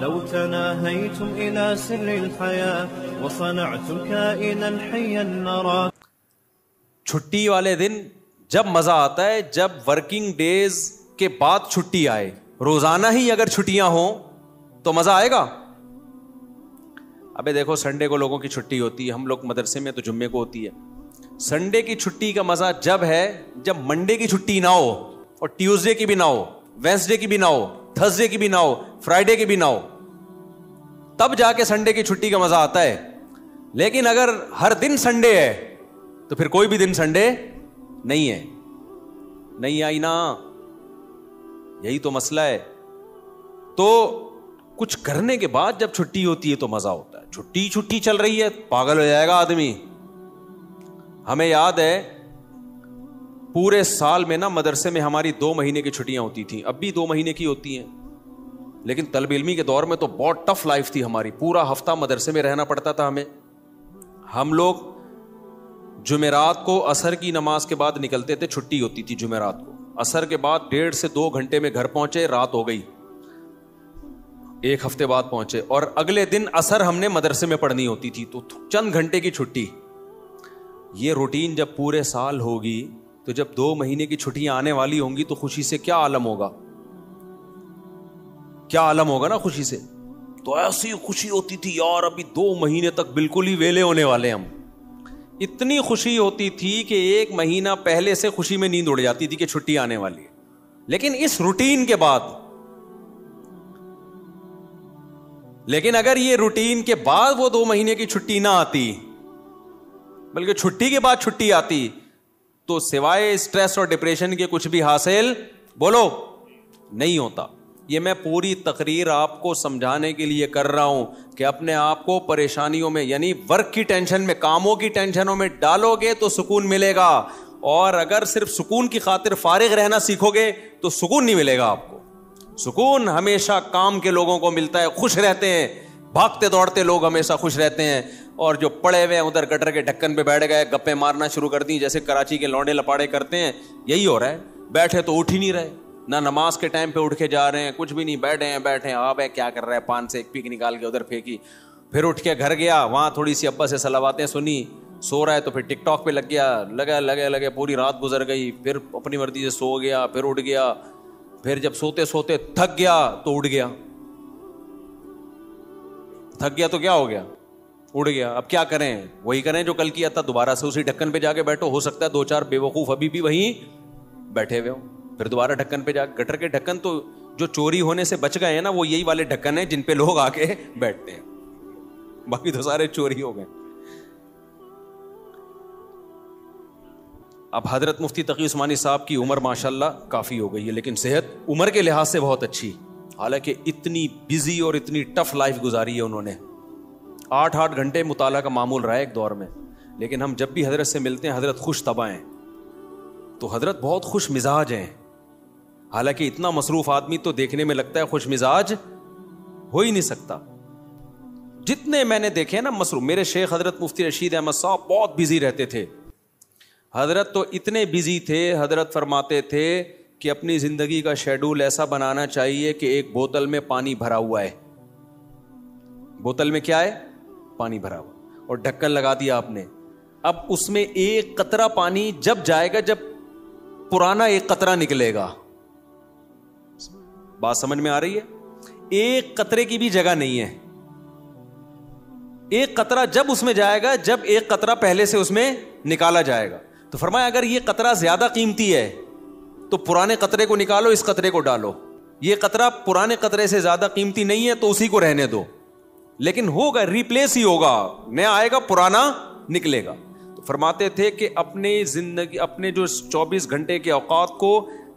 لو تناهيتم إلى سر الحياة وصنعتم كائنا حيا نرى. چھٹی والے دن جب مزہ آتا ہے جب ورکنگ ڈیز کے بعد چھٹی آئے. روزانہ ہی اگر چھٹیاں ہوں تو مزہ آئے گا؟ ابے دیکھو سنڈے کو لوگوں کی چھٹی ہوتی ہے, ہم لوگ مدرسے میں تو جمعے کو ہوتی ہے. سنڈے کی چھٹی کا مزہ جب ہے جب منڈے کی چھٹی نہ ہو اور ٹیوزڈے کی بھی نہ ہو, وینسڈے کی بھی نہ ہو, تھرسڈے کی بھی نہ ہو, فرائیڈے کی بھی نہ ہو, تب جا کے سنڈے کی چھٹی کا مزہ آتا ہے. لیکن اگر ہر دن سنڈے ہے تو پھر کوئی بھی دن سنڈے نہیں ہے. نہیں آئی نا, یہی تو مسئلہ ہے. تو کچھ کرنے کے بعد جب چھٹی ہوتی ہے تو مزہ ہوتا ہے. چھٹی چل رہی ہے پاگل ہو جائے گا آدمی. ہمیں یاد ہے پورے سال میں نا مدرسے میں ہماری 2 مہینے کی چھٹیاں ہوتی تھیں, اب بھی 2 مہینے کی ہوتی ہیں. لیکن طالب علمی کے دور میں تو بہت ٹف لائف تھی ہماری, پورا ہفتہ مدرسے میں رہنا پڑتا تھا ہمیں. ہم لوگ جمعرات کو عصر کی نماز کے بعد نکلتے تھے, چھٹی ہوتی تھی جمعرات کو. عصر کے بعد 1.5 سے 2 گھنٹے میں گھر پہنچے, رات ہو گئی. 1 ہفتے بعد پہنچے اور اگلے دن عصر ہم نے مدرسے میں پڑھنی ہوتی تھی, تو چند گھنٹے کی چھٹی. یہ روٹین جب پورے سال ہوگی تو جب 2 مہینے کی چھٹیاں آنے والی ہوں گی تو خوشی سے کیا عالم ہوگا, کیا عالم ہوگا نا خوشی سے. تو ایسی خوشی ہوتی تھی یار ابھی 2 مہینے تک بالکل ہی ویلے ہونے والے ہم. اتنی خوشی ہوتی تھی کہ 1 مہینہ پہلے سے خوشی میں نیند اڑ جاتی تھی کہ چھٹی آنے والی ہے. لیکن اس روٹین کے بعد, لیکن اگر یہ روٹین کے بعد وہ 2 مہینے کی چھٹی نہ آتی بلکہ چھٹی کے بعد چھٹی آتی تو سوائے اسٹریس اور ڈپریشن کے کچھ بھی حاصل بولو نہیں ہوتا. یہ میں پوری تقریر آپ کو سمجھانے کے لیے کر رہا ہوں کہ اپنے آپ کو پریشانیوں میں یعنی ورک کی ٹینشن میں, کاموں کی ٹینشنوں میں ڈالو گے تو سکون ملے گا, اور اگر صرف سکون کی خاطر فارغ رہنا سیکھو گے تو سکون نہیں ملے گا آپ کو. سکون ہمیشہ کام کے لوگوں کو ملتا ہے, خوش رہتے ہیں, بھاگتے دوڑتے لوگ ہمیشہ خوش رہتے ہیں. اور جو پڑے ہوئے ہیں ادھر گٹر کے ڈھکن پہ بیٹھ گئے, گپے مارنا شروع کر دی جیسے کراچی کے لونڈے لپاڑے کرتے ہیں, یہی ہو رہا ہے. بیٹھے تو اٹھ ہی نہیں رہے, نہ نماز کے ٹائم پہ اٹھ کے جا رہے ہیں, کچھ بھی نہیں, بیٹھے ہیں. آپ کیا کر رہے ہیں, پان سے ایک پیک نکال کے ادھر پھینکی, پھر اٹھ کے گھر گیا, وہاں تھوڑی سی ابا سے صلواتیں سنی, سو رہا ہے تو پھر ٹک ٹاک پہ لگ گیا, لگے پوری رات گزر گئی. پھر اپنی مرضی سے سو گیا, پھر اٹھ گیا, پھر جب سوتے سوتے تھک گیا تو اٹھ گیا. تھک گیا تو کیا ہو گیا, اڑ گیا. اب کیا کریں, وہی کریں جو کل کیا تھا, دوبارہ سے اسی ڈھکن پہ جا کے بیٹھو. ہو سکتا ہے 2-4 بے وقوف ابھی بھی وہیں بیٹھے ہوئے ہوں, پھر دوبارہ ڈھکن پہ جا. گٹر کے ڈھکن تو جو چوری ہونے سے بچ گئے ہیں نا, وہ یہی والے ڈھکن ہیں جن پہ لوگ آ کے بیٹھتے ہیں, باقی تو سارے چوری ہو گئے. اب حضرت مفتی تقی عثمانی صاحب کی عمر ماشاءاللہ کافی ہو گئی ہے, لیکن صحت عمر کے لحاظ سے بہت اچھی, حالانکہ اتنی بزی اور اتنی ٹف لائف گزاری ہے انہوں نے. 8 گھنٹے مطالعہ کا معمول رہا ہے ایک دور میں. لیکن ہم جب بھی حضرت سے ملتے ہیں حضرت خوش طبع ہیں, تو حضرت بہت خوش مزاج ہیں. حالانکہ اتنا مصروف آدمی تو دیکھنے میں لگتا ہے خوش مزاج ہو ہی نہیں سکتا. جتنے میں نے دیکھے نا مصروف, میرے شیخ حضرت مفتی رشید احمد صاحب بہت بزی رہتے تھے. حضرت تو اتنے بزی تھے, حضرت فرماتے تھے کہ اپنی زندگی کا شیڈول ایسا بنانا چاہیے کہ ایک بوتل میں پانی بھرا ہوا ہے. بوتل میں کیا ہے, پانی بھرا ہوا, اور ڈھکن لگا دیا آپ نے. اب اس میں ایک قطرہ پانی جب جائے گا جب پرانا ایک قطرہ نکلے گا. بات سمجھ میں آ رہی ہے؟ ایک قطرے کی بھی جگہ نہیں ہے. ایک قطرہ جب اس میں جائے گا جب ایک قطرہ پہلے سے اس میں نکالا جائے گا. تو فرمایا اگر یہ قطرہ زیادہ قیمتی ہے تو پرانے قطرے کو نکالو, اس قطرے کو ڈالو. یہ قطرہ پرانے قطرے سے زیادہ قیمتی نہیں ہے تو اسی کو رہنے دو, لیکن ہوگا ریپلیس ہی ہوگا, نیا آئے گا پرانا نکلے گا. تو فرماتے تھے کہ اپنی زندگی, اپنے جو 24 گھنٹے کے اوقات کو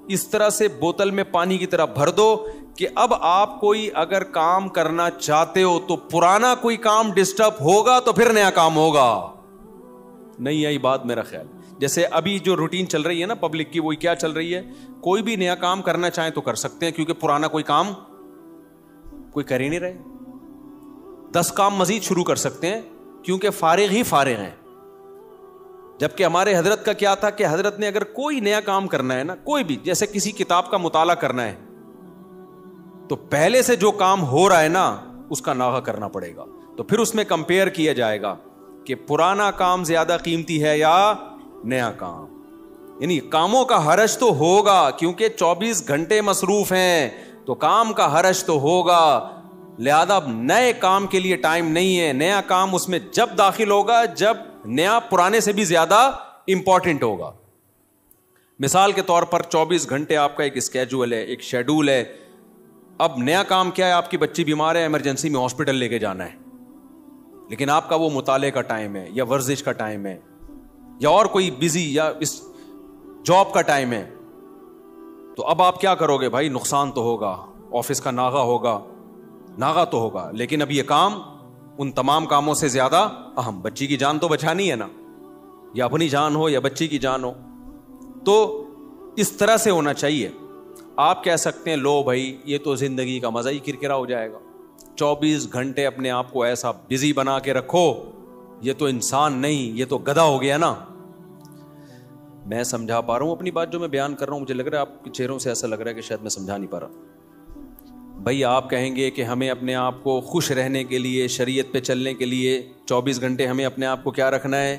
اس طرح سے بوتل میں پانی کی طرح بھر دو کہ اب آپ کوئی اگر کام کرنا چاہتے ہو تو پرانا کوئی کام ڈسٹرب ہوگا تو پھر نیا کام ہوگا. نہیں آئی بات میرا خیال. جیسے ابھی جو روٹین چل رہی ہے نا پبلک کی, وہی کیا چل رہی ہے, کوئی بھی نیا کام کرنا چاہیں تو کر سکتے ہیں کیونکہ پرانا کوئی کام کوئی کر ہی نہیں رہے. 10 کام مزید شروع کر سکتے ہیں کیونکہ فارغ ہی فارغ ہیں. جبکہ ہمارے حضرت کا کیا تھا کہ حضرت نے اگر کوئی نیا کام کرنا ہے نا, کوئی بھی, جیسے کسی کتاب کا مطالعہ کرنا ہے تو پہلے سے جو کام ہو رہا ہے نا اس کا ناغہ کرنا پڑے گا. تو پھر اس میں کمپیئر کیا جائے گا کہ پرانا کام زیادہ قیمتی ہے یا نیا کام. یعنی کاموں کا حرج تو ہوگا کیونکہ 24 گھنٹے مصروف ہیں, تو کام کا حرج تو ہوگا, لہذا نئے کام کے لیے ٹائم نہیں ہے. نیا کام اس میں جب داخل ہوگا جب نیا پرانے سے بھی زیادہ امپورٹنٹ ہوگا. مثال کے طور پر 24 گھنٹے آپ کا ایک اسکیجول ہے, ایک شیڈول ہے. اب نیا کام کیا ہے, آپ کی بچی بیمار ہے, ایمرجنسی میں ہاسپٹل لے کے جانا ہے, لیکن آپ کا وہ مطالعے کا ٹائم ہے یا ورزش کا ٹائم ہے یا اور کوئی بزی یا اس جاب کا ٹائم ہے. تو اب آپ کیا کرو گے بھائی؟ نقصان تو ہوگا, آفس کا ناغہ تو ہوگا, لیکن اب یہ کام ان تمام کاموں سے زیادہ اہم. بچی کی جان تو بچانی ہے نا, یا اپنی جان ہو یا بچی کی جان ہو. تو اس طرح سے ہونا چاہیے. آپ کہہ سکتے ہیں لو بھائی یہ تو زندگی کا مزہ ہی کرکرا ہو جائے گا, 24 گھنٹے اپنے آپ کو ایسا بزی بنا کے رکھو, یہ تو انسان نہیں, یہ تو گدھا ہو گیا نا. میں سمجھا پا رہا ہوں اپنی بات جو میں بیان کر رہا ہوں؟ مجھے لگ رہا ہے آپ کے چہروں سے ایسا لگ رہا ہے کہ شاید میں سمجھا نہیں پا رہا. بھائی آپ کہیں گے کہ ہمیں اپنے آپ کو خوش رہنے کے لیے, شریعت پہ چلنے کے لیے 24 گھنٹے ہمیں اپنے آپ کو کیا رکھنا ہے؟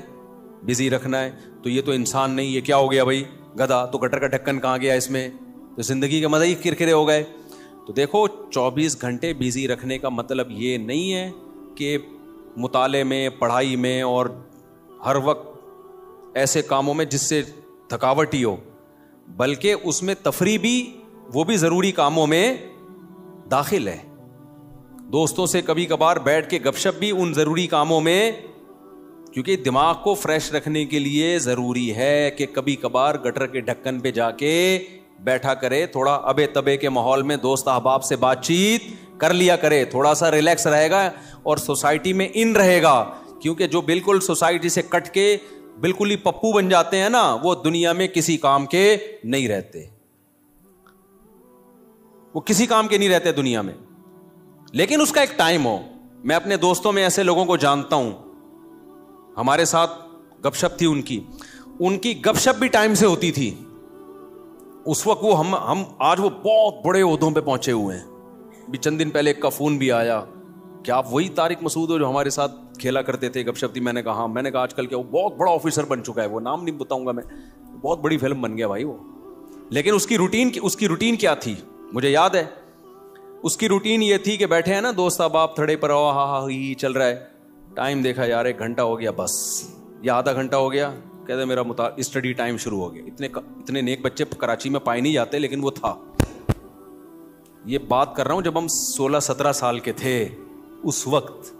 بزی رکھنا ہے. تو یہ تو انسان نہیں, یہ کیا ہو گیا بھائی؟ گدھا. تو گٹر کا ڈھکن کہاں گیا اس میں؟ تو زندگی کا مزہ ہی کرکرے ہو گئے. تو دیکھو 24 گھنٹے بزی رکھنے کا مطلب یہ نہیں ہے کہ مطالعے میں, پڑھائی میں اور ہر وقت ایسے کاموں میں جس سے تھکاوٹ ہی ہو, بلکہ اس میں تفریح بھی, وہ بھی ضروری کاموں میں داخل ہے. دوستوں سے کبھی کبھار بیٹھ کے گپ شپ بھی ان ضروری کاموں میں, کیونکہ دماغ کو فریش رکھنے کے لیے ضروری ہے کہ کبھی کبھار گٹر کے ڈھکن پہ جا کے بیٹھا کرے, تھوڑا ابے تبے کے ماحول میں دوست احباب سے بات چیت کر لیا کرے, تھوڑا سا ریلیکس رہے گا اور سوسائٹی میں ان رہے گا. کیونکہ جو بالکل سوسائٹی سے کٹ کے بالکل ہی پپو بن جاتے ہیں نا, وہ دنیا میں کسی کام کے نہیں رہتے, وہ کسی کام کے نہیں رہتے دنیا میں. لیکن اس کا ایک ٹائم ہو. میں اپنے دوستوں میں ایسے لوگوں کو جانتا ہوں, ہمارے ساتھ گپ شپ تھی ان کی گپ شپ بھی ٹائم سے ہوتی تھی. اس وقت وہ ہم آج وہ بہت بڑے عہدوں پہ پہنچے ہوئے ہیں. بھی چند دن پہلے ایک کا فون بھی آیا کہ آپ وہی طارق مسعود ہو جو ہمارے ساتھ کھیلا کرتے تھے, گپ شپ تھی. میں نے کہا ہاں. میں نے کہا آج کل کیا وہ بہت بڑا آفیسر بن چکا ہے, وہ نام نہیں بتاؤں گا میں, بہت بڑی فلم بن گیا بھائی وہ. لیکن اس کی روٹین کیا تھی مجھے یاد ہے. اس کی روٹین یہ تھی کہ بیٹھے ہیں نا دوست احباب تھڑے پر, ہاں چل رہا ہے, ٹائم دیکھا یار 1 گھنٹہ ہو گیا بس, یا آدھا گھنٹہ ہو گیا, کہتے میرا اسٹڈی ٹائم شروع ہو گیا. اتنے نیک بچے کراچی میں پائے نہیں جاتے, لیکن وہ تھا. یہ بات کر رہا ہوں جب ہم 16-17 سال کے تھے. اس وقت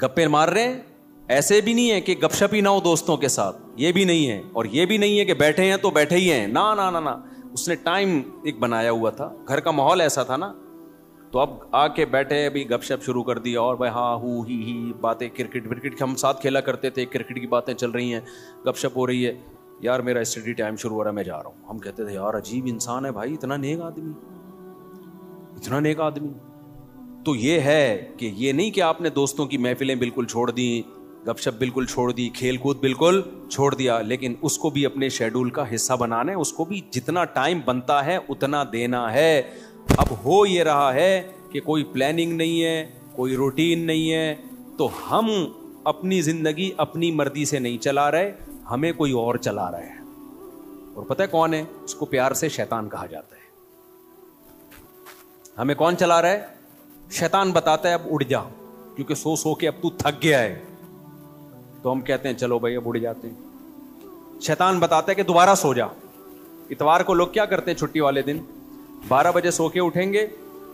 گپے مار رہے ہیں. ایسے بھی نہیں ہے کہ گپ شپ ہی نہ ہو دوستوں کے ساتھ, یہ بھی نہیں ہے. اور یہ بھی نہیں ہے کہ بیٹھے ہیں تو بیٹھے ہی ہیں, نہ. اس نے ٹائم ایک بنایا ہوا تھا, گھر کا ماحول ایسا تھا نا. تو اب آ کے بیٹھے, ابھی گپ شپ شروع کر دی, اور بھائی ہاں ہی باتیں, کرکٹ ہم ساتھ کھیلا کرتے تھے, کرکٹ کی باتیں چل رہی ہیں, گپ شپ ہو رہی ہے. یار میرا اسٹڈی ٹائم شروع ہو رہا ہے, میں جا رہا ہوں. ہم کہتے تھے یار عجیب انسان ہے بھائی, اتنا نیک آدمی. تو یہ ہے کہ یہ نہیں کہ آپ نے دوستوں کی محفلیں بالکل چھوڑ دیں, گپ شپ بالکل چھوڑ دی, کھیل کود بالکل چھوڑ دیا, لیکن اس کو بھی اپنے شیڈول کا حصہ بنانا ہے. اس کو بھی جتنا ٹائم بنتا ہے اتنا دینا ہے. اب ہو یہ رہا ہے کہ کوئی پلاننگ نہیں ہے, کوئی روٹین نہیں ہے, تو ہم اپنی زندگی اپنی مرضی سے نہیں چلا رہے, ہمیں کوئی اور چلا رہا ہے. اور پتہ ہے کون ہے؟ اس کو پیار سے شیطان کہا جاتا ہے. ہمیں کون چلا رہا ہے؟ شیطان بتاتا ہے اب اڑ جا, کیونکہ سو کے اب تو تھک گیا ہے. تو ہم کہتے ہیں چلو بھائی اب اڑ جاتے ہیں. شیطان بتاتا ہے کہ دوبارہ سو جا. اتوار کو لوگ کیا کرتے ہیں چھٹی والے دن؟ 12 بجے سو کے اٹھیں گے,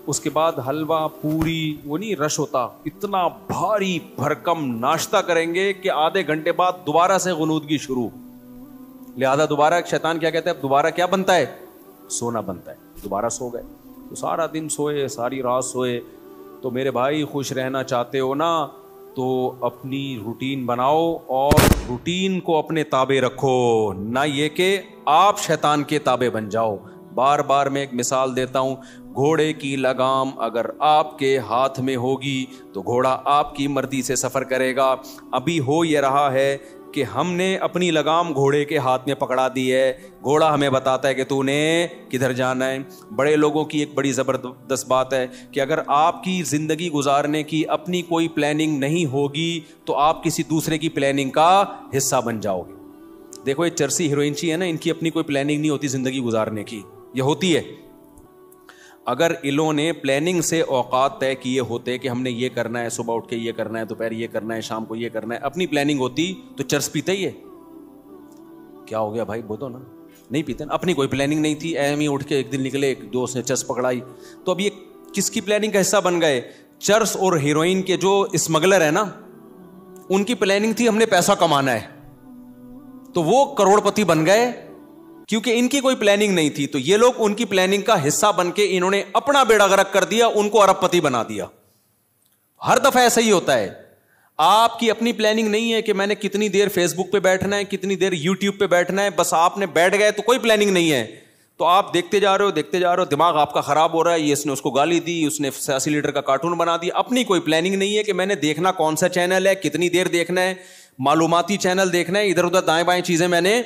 اس کے بعد حلوہ پوری, وہ نہیں رش ہوتا, اتنا بھاری بھرکم ناشتہ کریں گے کہ آدھے گھنٹے بعد دوبارہ سے غنودگی شروع. لہذا دوبارہ شیطان کیا کہتا ہے؟ دوبارہ کیا بنتا ہے؟ سونا بنتا ہے. دوبارہ سو گئے, تو سارا دن سوئے, ساری رات سوئے. تو میرے بھائی خوش رہنا چاہتے ہو نا, تو اپنی روٹین بناؤ اور روٹین کو اپنے تابع رکھو, نہ یہ کہ آپ شیطان کے تابع بن جاؤ. بار بار میں ایک مثال دیتا ہوں, گھوڑے کی لگام اگر آپ کے ہاتھ میں ہوگی تو گھوڑا آپ کی مرضی سے سفر کرے گا. ابھی ہو یہ رہا ہے کہ ہم نے اپنی لگام گھوڑے کے ہاتھ میں پکڑا دی ہے, گھوڑا ہمیں بتاتا ہے کہ تو نے کدھر جانا ہے. بڑے لوگوں کی ایک بڑی زبردست بات ہے کہ اگر آپ کی زندگی گزارنے کی اپنی کوئی پلاننگ نہیں ہوگی تو آپ کسی دوسرے کی پلاننگ کا حصہ بن جاؤ گے. دیکھو یہ چرسی ہیروئنچی ہے نا, ان کی اپنی کوئی پلاننگ نہیں ہوتی زندگی گزارنے کی, یہ ہوتی ہے. اگر انہوں نے پلاننگ سے اوقات طے کیے ہوتے کہ ہم نے یہ کرنا ہے, صبح اٹھ کے یہ کرنا ہے, دوپہر یہ کرنا ہے, شام کو یہ کرنا ہے, اپنی پلاننگ ہوتی تو چرس پیتے ہی ہے. کیا ہو گیا بھائی, بولو نا, نہیں پیتے نا, اپنی کوئی پلاننگ نہیں تھی, ایم ہی اٹھ کے ایک دن نکلے, ایک دوست نے چرس پکڑائی. تو اب یہ کس کی پلاننگ کا حصہ بن گئے؟ چرس اور ہیروئن کے جو اسمگلر ہے نا, ان کی پلاننگ تھی ہم نے پیسہ کمانا ہے, تو وہ کروڑ پتی بن گئے کیونکہ ان کی کوئی پلاننگ نہیں تھی. تو یہ لوگ ان کی پلاننگ کا حصہ بن کے انہوں نے اپنا بیڑا غرق کر دیا, ان کو ارب پتی بنا دیا. ہر دفعہ ایسا ہی ہوتا ہے. آپ کی اپنی پلاننگ نہیں ہے کہ میں نے کتنی دیر فیس بک پہ بیٹھنا ہے, کتنی دیر یوٹیوب پہ بیٹھنا ہے, بس آپ نے بیٹھ گئے تو کوئی پلاننگ نہیں ہے, تو آپ دیکھتے جا رہے ہو, دماغ آپ کا خراب ہو رہا ہے. یہ اس نے اس کو گالی دی, اس نے 80 لیٹر کا کارٹون بنا دیا. اپنی کوئی پلاننگ نہیں ہے کہ میں نے دیکھنا کون سا چینل ہے, کتنی دیر دیکھنا ہے, معلوماتی چینل دیکھنا ہے, ادھر ادھر دائیں بائیں چیزیں میں نے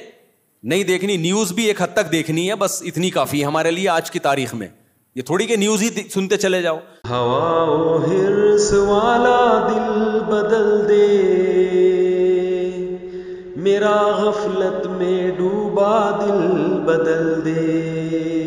نہیں دیکھنی. نیوز بھی ایک حد تک دیکھنی ہے, بس اتنی کافی ہے ہمارے لیے آج کی تاریخ میں. یہ تھوڑی کہ نیوز ہی سنتے چلے جاؤ. ہوا و حرص والا دل بدل دے, میرا غفلت میں ڈوبا دل بدل دے.